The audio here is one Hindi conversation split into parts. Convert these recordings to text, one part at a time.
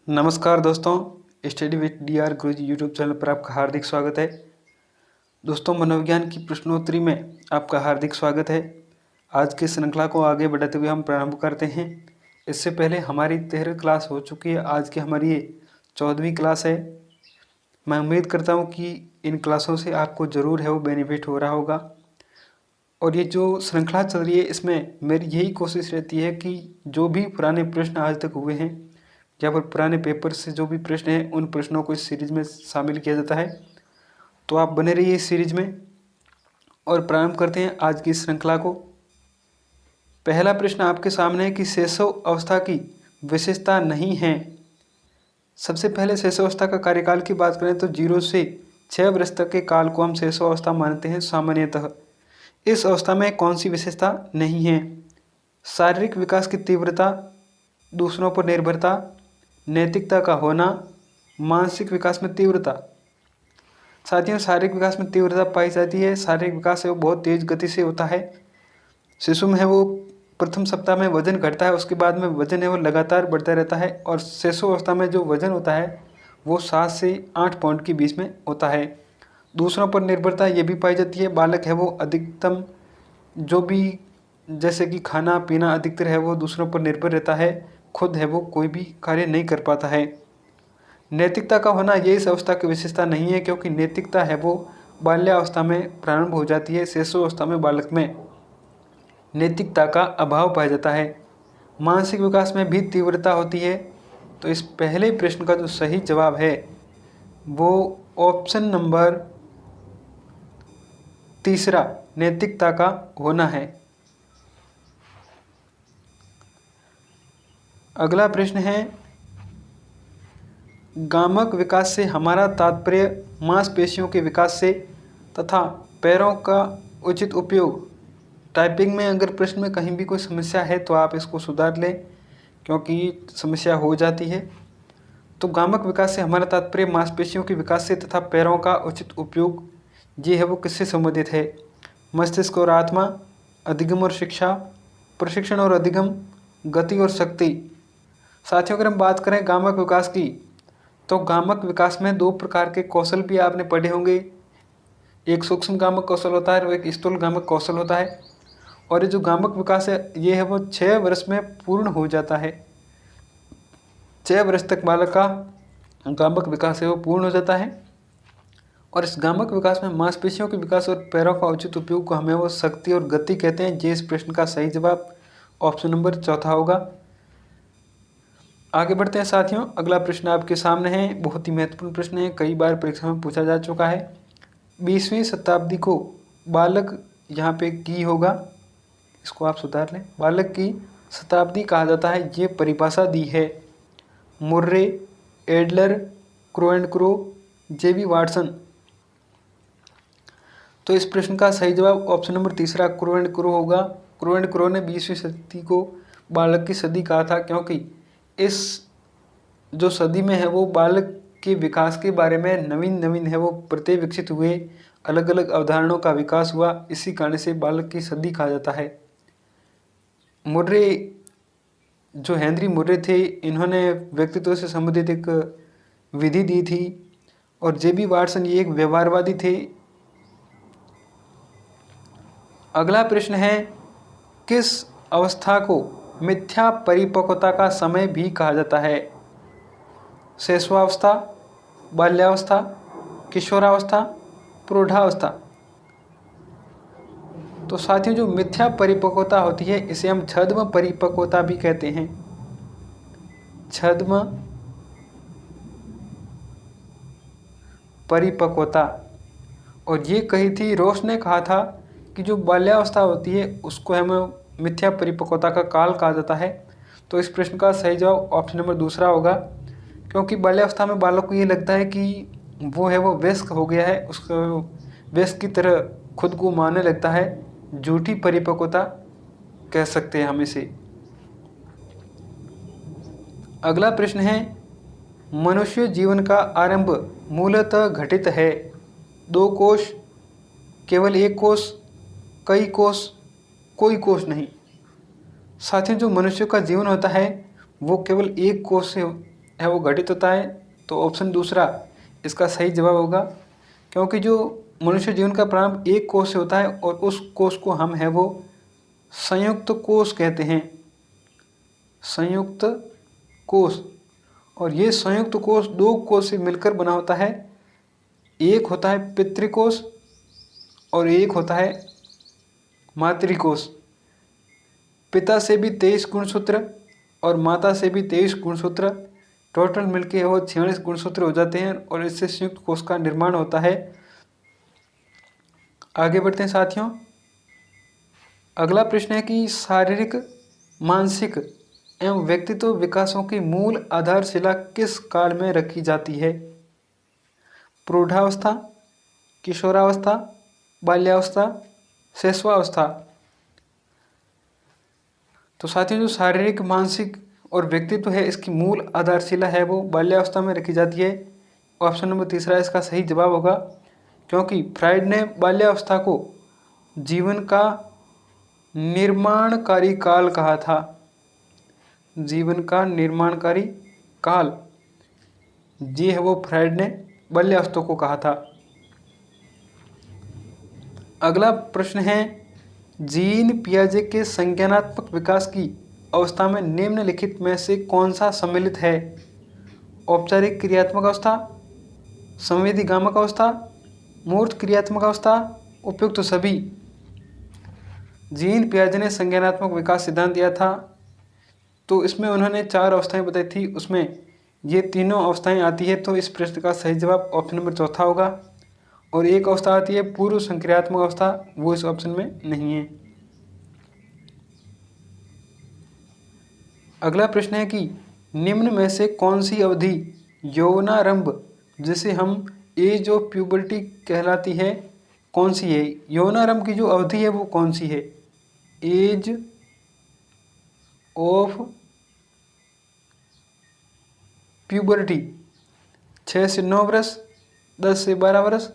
नमस्कार दोस्तों, study with DR Guruji YouTube channel पर आपका हार्दिक स्वागत है। दोस्तों, मनोविज्ञान की प्रश्नोत्तरी में आपका हार्दिक स्वागत है। आज की श्रृंखला को आगे बढ़ाते हुए हम प्रारंभ करते हैं। इससे पहले हमारी 13 क्लास हो चुकी है। आज की हमारी ये 14वीं क्लास है। मैं उम्मीद करता हूँ कि इन क्लासों से आपको ज़रूर है वो बेनिफिट हो रहा होगा। और ये जो श्रृंखला चल रही है इसमें मेरी यही कोशिश रहती है कि जो भी पुराने प्रश्न आज तक हुए हैं या फिर पुराने पेपर से जो भी प्रश्न हैं उन प्रश्नों को इस सीरीज में शामिल किया जाता है। तो आप बने रहिए इस सीरीज में और प्रारंभ करते हैं आज की श्रृंखला को। पहला प्रश्न आपके सामने है कि शेषव अवस्था की विशेषता नहीं है। सबसे पहले शेषव अवस्था का कार्यकाल की बात करें तो 0 से 6 वर्ष तक के काल को हम शेषव अवस्था मानते हैं सामान्यतः। इस अवस्था में कौन सी विशेषता नहीं है? शारीरिक विकास की तीव्रता, दूसरों पर निर्भरता, नैतिकता का होना, मानसिक विकास में तीव्रता। साथियों, शारीरिक विकास में तीव्रता पाई जाती है। शारीरिक विकास है वो बहुत तेज गति से होता है। शिशु में है वो प्रथम सप्ताह में वजन घटता है, उसके बाद में वजन है वो लगातार बढ़ता रहता है। और शिशु अवस्था में जो वजन होता है वो 7 से 8 पाउंड के बीच में होता है। दूसरों पर निर्भरता ये भी पाई जाती है। बालक है वो अधिकतम जो भी जैसे कि खाना पीना अधिकतर है वो दूसरों पर निर्भर रहता है, खुद है वो कोई भी कार्य नहीं कर पाता है। नैतिकता का होना ये इस अवस्था की विशेषता नहीं है, क्योंकि नैतिकता है वो बाल्यावस्था में प्रारंभ हो जाती है। शिशुअवस्था में बालक में नैतिकता का अभाव पाया जाता है। मानसिक विकास में भी तीव्रता होती है। तो इस पहले प्रश्न का जो सही जवाब है वो ऑप्शन नंबर तीसरा, नैतिकता का होना है। अगला प्रश्न है, गामक विकास से हमारा तात्पर्य मांसपेशियों के विकास से तथा पैरों का उचित उपयोग। टाइपिंग में अगर प्रश्न में कहीं भी कोई समस्या है तो आप इसको सुधार लें, क्योंकि समस्या हो जाती है। तो गामक विकास से हमारा तात्पर्य मांसपेशियों के विकास से तथा पैरों का उचित उपयोग, ये है वो किससे संबंधित है? मस्तिष्क और आत्मा, अधिगम और शिक्षा, प्रशिक्षण और अधिगम, गति और शक्ति। साथियों, अगर हम बात करें गामक विकास की तो गामक विकास में 2 प्रकार के कौशल भी आपने पढ़े होंगे। एक सूक्ष्म गामक कौशल होता है और एक स्थूल गामक कौशल होता है। और ये जो गामक विकास है ये है वो 6 वर्ष में पूर्ण हो जाता है। 6 वर्ष तक बालक का गामक विकास है वो पूर्ण हो जाता है। और इस गामक विकास में मांसपेशियों के विकास और पैरों का उचित उपयोग को हमें वो शक्ति और गति कहते हैं। ये इस प्रश्न का सही जवाब ऑप्शन नंबर चौथा होगा। आगे बढ़ते हैं साथियों। अगला प्रश्न आपके सामने है, बहुत ही महत्वपूर्ण प्रश्न है, कई बार परीक्षा में पूछा जा चुका है। 20वीं शताब्दी को बालक, यहाँ पे की होगा, इसको आप सुधार लें, बालक की शताब्दी कहा जाता है। ये परिभाषा दी है Murray, Adler, crow and crow, JB Watson. तो इस प्रश्न का सही जवाब ऑप्शन नंबर तीसरा, क्रो एंड क्रो होगा। क्रो एंड क्रो ने 20वीं सदी को बालक की सदी कहा था, क्योंकि इस जो सदी में है वो बालक के विकास के बारे में नवीन नवीन है वो प्रत्यय विकसित हुए, अलग अलग अवधारणाओं का विकास हुआ। इसी कारण से बालक की सदी कहा जाता है। मुर्रे, जो हेनरी मुर्रे थे, इन्होंने व्यक्तित्व से संबंधित एक विधि दी थी। और JB वाटसन ये एक व्यवहारवादी थे। अगला प्रश्न है, किस अवस्था को मिथ्या परिपक्वता का समय भी कहा जाता है? शैशवावस्था, बाल्यावस्था, किशोरावस्था, प्रौढ़ावस्था। तो साथियों, जो मिथ्या परिपक्वता होती है इसे हम छद्म परिपक्वता भी कहते हैं। छद्म परिपक्वता। और ये कही थी, रोश ने कहा था कि जो बाल्यावस्था होती है उसको हमें मिथ्या परिपक्वता का काल कहा जाता है। तो इस प्रश्न का सही जवाब ऑप्शन नंबर दूसरा होगा, क्योंकि बाल्यावस्था में बालक को ये लगता है कि वो है वो वयस्क हो गया है, उसको वयस्क की तरह खुद को मानने लगता है। झूठी परिपक्वता कह सकते हैं हम इसे। अगला प्रश्न है, मनुष्य जीवन का आरंभ मूलतः घटित है 2 कोष, केवल 1 कोष, कई कोष, कोई कोष नहीं। साथियों, जो मनुष्य का जीवन होता है वो केवल 1 कोष से है वो घटित होता है। तो ऑप्शन दूसरा इसका सही जवाब होगा, क्योंकि जो मनुष्य जीवन का प्रारंभ एक कोष से होता है और उस कोष को हम है वो संयुक्त कोष कहते हैं, संयुक्त कोष। और ये संयुक्त कोष दो कोष से मिलकर बना होता है, एक होता है पितृकोष और एक होता है मातृकोष। पिता से भी 23 गुणसूत्र और माता से भी 23 गुणसूत्र, टोटल मिलके वो 46 गुणसूत्र हो जाते हैं और इससे संयुक्त कोष का निर्माण होता है। आगे बढ़ते हैं साथियों। अगला प्रश्न है कि शारीरिक, मानसिक एवं व्यक्तित्व विकासों की मूल आधारशिला किस काल में रखी जाती है? प्रौढ़ावस्था, किशोरावस्था, बाल्यावस्था, शैशवावस्था। तो साथियों जो शारीरिक, मानसिक और व्यक्तित्व है इसकी मूल आधारशिला है वो बाल्यावस्था में रखी जाती है। ऑप्शन नंबर तीसरा इसका सही जवाब होगा, क्योंकि फ्राइड ने बाल्यावस्था को जीवन का निर्माणकारी काल कहा था। जीवन का निर्माणकारी काल, ये है वो फ्राइड ने बाल्यावस्था को कहा था। अगला प्रश्न है, जीन पियाजे के संज्ञानात्मक विकास की अवस्था में निम्नलिखित में से कौन सा सम्मिलित है? औपचारिक क्रियात्मक अवस्था, संवेदीगामक अवस्था, मूर्त क्रियात्मक अवस्था, उपयुक्त सभी। जीन पियाजे ने संज्ञानात्मक विकास सिद्धांत दिया था, तो इसमें उन्होंने 4 अवस्थाएं बताई थी, उसमें ये तीनों अवस्थाएं आती है। तो इस प्रश्न का सही जवाब ऑप्शन नंबर चौथा होगा। और एक अवस्था आती है पूर्व संक्रियात्मक अवस्था, वो इस ऑप्शन में नहीं है। अगला प्रश्न है कि निम्न में से कौन सी अवधि यौवनारंभ, जिसे हम एज ऑफ प्यूबर्टी कहलाती है, कौन सी है? यौवनारंभ की जो अवधि है वो कौन सी है? एज ऑफ प्यूबर्टी 6 से 9 वर्ष, 10 से 12 वर्ष,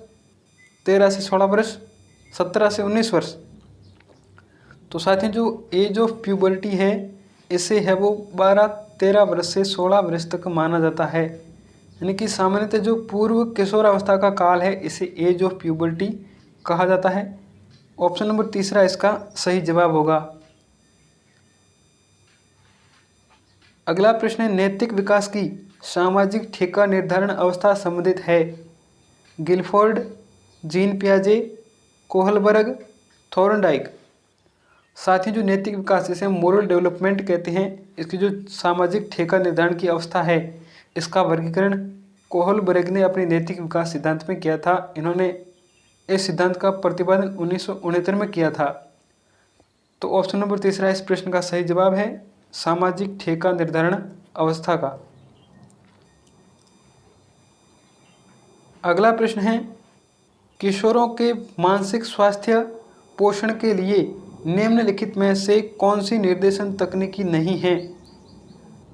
13 से 16 वर्ष, 17 से 19 वर्ष। तो साथियों जो एज ऑफ प्यूबर्टी है इसे है वो 12-13 वर्ष से 16 वर्ष तक माना जाता है। यानी कि सामान्यतः जो पूर्व किशोरावस्था का काल है इसे एज ऑफ प्यूबर्टी कहा जाता है। ऑप्शन नंबर तीसरा इसका सही जवाब होगा। अगला प्रश्न है, नैतिक विकास की सामाजिक ठेका निर्धारण अवस्था संबंधित है? गिलफोर्ड, जीन पियाजे, कोहलबर्ग, थॉर्नडाइक। साथ ही जो नैतिक विकास जिसे हम मोरल डेवलपमेंट कहते हैं, इसकी जो सामाजिक ठेका निर्धारण की अवस्था है इसका वर्गीकरण कोहलबर्ग ने अपने नैतिक विकास सिद्धांत में किया था। इन्होंने इस सिद्धांत का प्रतिपादन 1969 में किया था। तो ऑप्शन नंबर तीसरा इस प्रश्न का सही जवाब है, सामाजिक ठेका निर्धारण अवस्था का। अगला प्रश्न है, किशोरों के मानसिक स्वास्थ्य पोषण के लिए निम्नलिखित में से कौन सी निर्देशन तकनीकी नहीं है?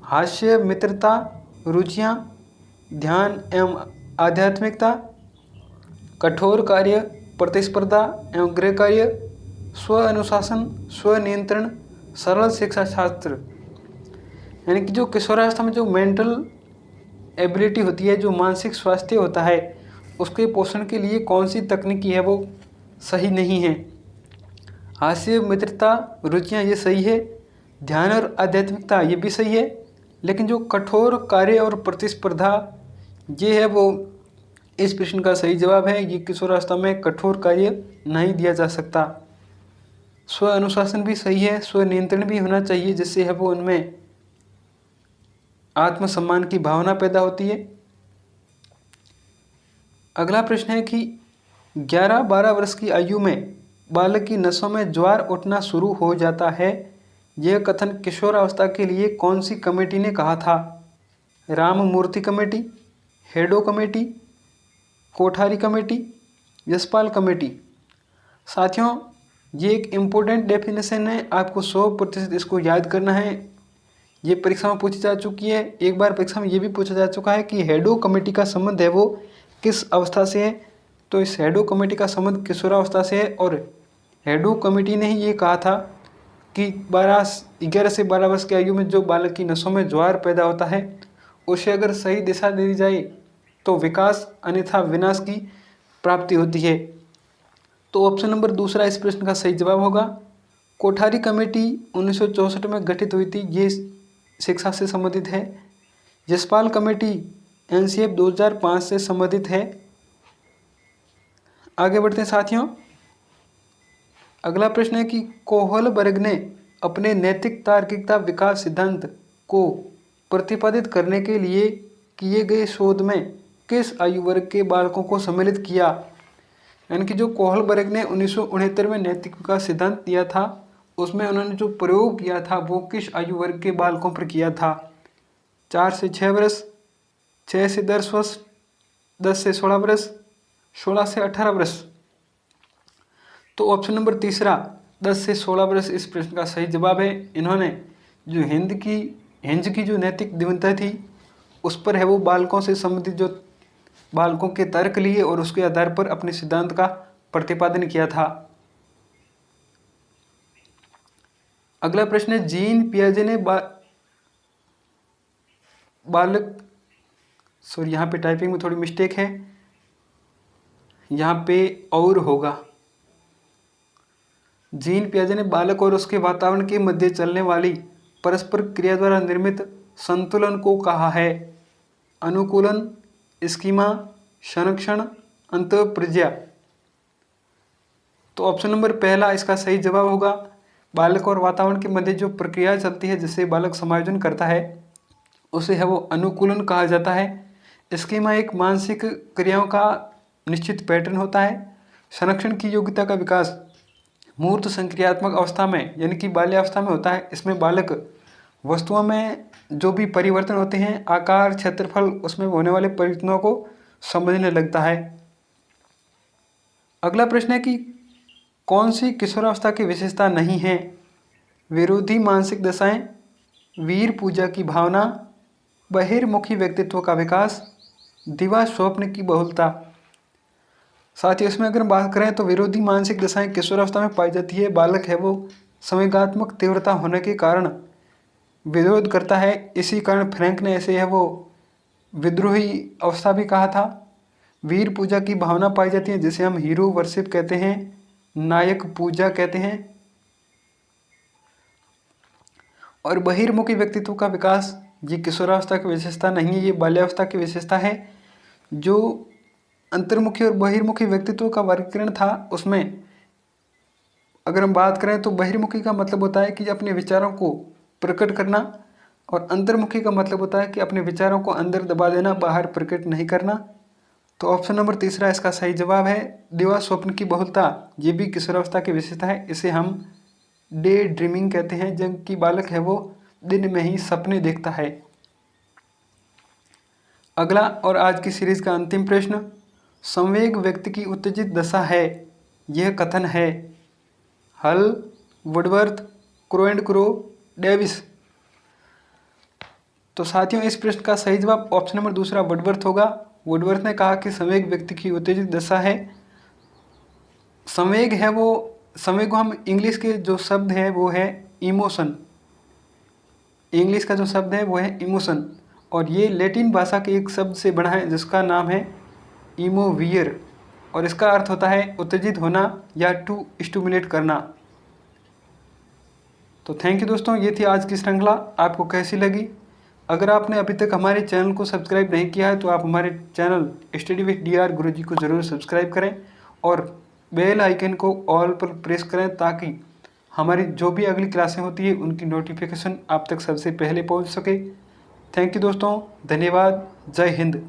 हास्य, मित्रता, रुचियाँ, ध्यान एवं आध्यात्मिकता, कठोर कार्य, प्रतिस्पर्धा एवं गृह कार्य, स्व अनुशासन, स्व नियंत्रण, सरल शिक्षा शास्त्र। यानी कि जो किशोरावस्था में जो मेंटल एबिलिटी होती है, जो मानसिक स्वास्थ्य होता है, उसके पोषण के लिए कौन सी तकनीकी है वो सही नहीं है। हास्य, मित्रता, रुचियाँ ये सही है, ध्यान और आध्यात्मिकता ये भी सही है, लेकिन जो कठोर कार्य और प्रतिस्पर्धा ये है वो इस प्रश्न का सही जवाब है। ये किशोरावस्था में कठोर कार्य नहीं दिया जा सकता। स्व अनुशासन भी सही है, स्व नियंत्रण भी होना चाहिए, जिससे है वो उनमें आत्मसम्मान की भावना पैदा होती है। अगला प्रश्न है कि 11-12 वर्ष की आयु में बालक की नसों में ज्वार उठना शुरू हो जाता है, यह कथन किशोरावस्था के लिए कौन सी कमेटी ने कहा था? Ramamurthi committee, Hadow committee, Kothari committee, Yashpal committee. साथियों ये एक इम्पोर्टेंट डेफिनेशन है, आपको 100% इसको याद करना है। ये परीक्षा में पूछी जा चुकी है। एक बार परीक्षा में ये भी पूछा जा चुका है कि हेडो कमेटी का संबंध है वो किस अवस्था से है? तो इस हेडो कमेटी का संबंध किशोरावस्था से है। और हेडो कमेटी ने ही ये कहा था कि 11 से 12 वर्ष की आयु में जो बालक की नसों में ज्वार पैदा होता है उसे अगर सही दिशा दे दी जाए तो विकास अन्यथा विनाश की प्राप्ति होती है। तो ऑप्शन नंबर दूसरा इस प्रश्न का सही जवाब होगा। कोठारी कमेटी 1964 में गठित हुई थी, ये शिक्षा से संबंधित है। यशपाल कमेटी एनसीएफ 2005 से संबंधित है। आगे बढ़ते हैं साथियों। अगला प्रश्न है कि कोहलबर्ग ने अपने नैतिक तार्किकता विकास सिद्धांत को प्रतिपादित करने के लिए किए गए शोध में किस आयु वर्ग के बालकों को सम्मिलित किया। यानी कि जो कोहलबर्ग ने 1969 में नैतिक विकास सिद्धांत दिया था, उसमें उन्होंने जो प्रयोग किया था वो किस आयु वर्ग के बालकों पर किया था। 4 से 6 वर्ष, 6 से 10 वर्ष, 10 से 16 वर्ष, 16 से 18 वर्ष। तो ऑप्शन नंबर तीसरा 10 से 16 वर्ष इस प्रश्न का सही जवाब है। इन्होंने जो हिंज की जो नैतिक विभिन्नता थी उस पर है वो बालकों से संबंधित जो बालकों के तर्क लिए और उसके आधार पर अपने सिद्धांत का प्रतिपादन किया था। अगला प्रश्न है जीन पियाजे ने यहाँ पे टाइपिंग में थोड़ी मिस्टेक है, यहाँ पे और होगा। जीन पियाजे ने बालक और उसके वातावरण के मध्य चलने वाली परस्पर क्रिया द्वारा निर्मित संतुलन को कहा है अनुकूलन, स्कीमा, संरक्षण, अंतःप्रज्ञा। तो ऑप्शन नंबर पहला इसका सही जवाब होगा। बालक और वातावरण के मध्य जो प्रक्रिया चलती है जिससे बालक समायोजन करता है उसे है वो अनुकूलन कहा जाता है। स्कीमा एक मानसिक क्रियाओं का निश्चित पैटर्न होता है। संरक्षण की योग्यता का विकास मूर्त संक्रियात्मक अवस्था में यानी कि बाल्यावस्था में होता है। इसमें बालक वस्तुओं में जो भी परिवर्तन होते हैं, आकार, क्षेत्रफल, उसमें होने वाले परिवर्तनों को समझने लगता है। अगला प्रश्न है कि कौन सी किशोरावस्था की विशेषता नहीं है। विरोधी मानसिक दशाएं, वीर पूजा की भावना, बहिर्मुखी व्यक्तित्व का विकास, दिवा स्वप्न की बहुलता। साथ ही इसमें अगर बात करें तो विरोधी मानसिक दशाएं किशोरावस्था में पाई जाती है। बालक है वो संवेगात्मक तीव्रता होने के कारण विरोध करता है। इसी कारण फ्रैंक ने ऐसे है वो विद्रोही अवस्था भी कहा था। वीर पूजा की भावना पाई जाती है जिसे हम हीरो वर्शिप कहते हैं, नायक पूजा कहते हैं। और बहिर्मुखी व्यक्तित्व का विकास ये किशोरावस्था की विशेषता नहीं है, ये बाल्यावस्था की विशेषता है। जो अंतर्मुखी और बहिर्मुखी व्यक्तित्व का वर्गीकरण था उसमें अगर हम बात करें तो बहिर्मुखी का मतलब होता है कि अपने विचारों को प्रकट करना और अंतर्मुखी का मतलब होता है कि अपने विचारों को अंदर दबा देना, बाहर प्रकट नहीं करना। तो ऑप्शन नंबर तीसरा इसका सही जवाब है। दिवा स्वप्न की बहुलता ये भी किशोरावस्था की विशेषता है। इसे हम डे ड्रीमिंग कहते हैं, जबकि बालक है वो दिन में ही सपने देखता है। अगला और आज की सीरीज का अंतिम प्रश्न, संवेग व्यक्ति की उत्तेजित दशा है, यह कथन है हल, Woodworth, crow and crow, Davis. तो साथियों इस प्रश्न का सही जवाब ऑप्शन नंबर दूसरा वुडवर्थ होगा। वुडवर्थ ने कहा कि संवेग व्यक्ति की उत्तेजित दशा है। संवेग है वो, संवेग को हम इंग्लिश के जो शब्द है वो है इमोशन। इंग्लिश का जो शब्द है वो है इमोशन और ये लैटिन भाषा के एक शब्द से बना है जिसका नाम है इमोवियर और इसका अर्थ होता है उत्तेजित होना या टू स्टिमुलेट करना। तो थैंक यू दोस्तों, ये थी आज की श्रृंखला। आपको कैसी लगी? अगर आपने अभी तक हमारे चैनल को सब्सक्राइब नहीं किया है तो आप हमारे चैनल स्टडी विद DR गुरुजी को ज़रूर सब्सक्राइब करें और बेल आइकन को ऑल पर प्रेस करें ताकि हमारी जो भी अगली क्लासें होती है उनकी नोटिफिकेशन आप तक सबसे पहले पहुंच सके। थैंक यू दोस्तों, धन्यवाद, जय हिंद।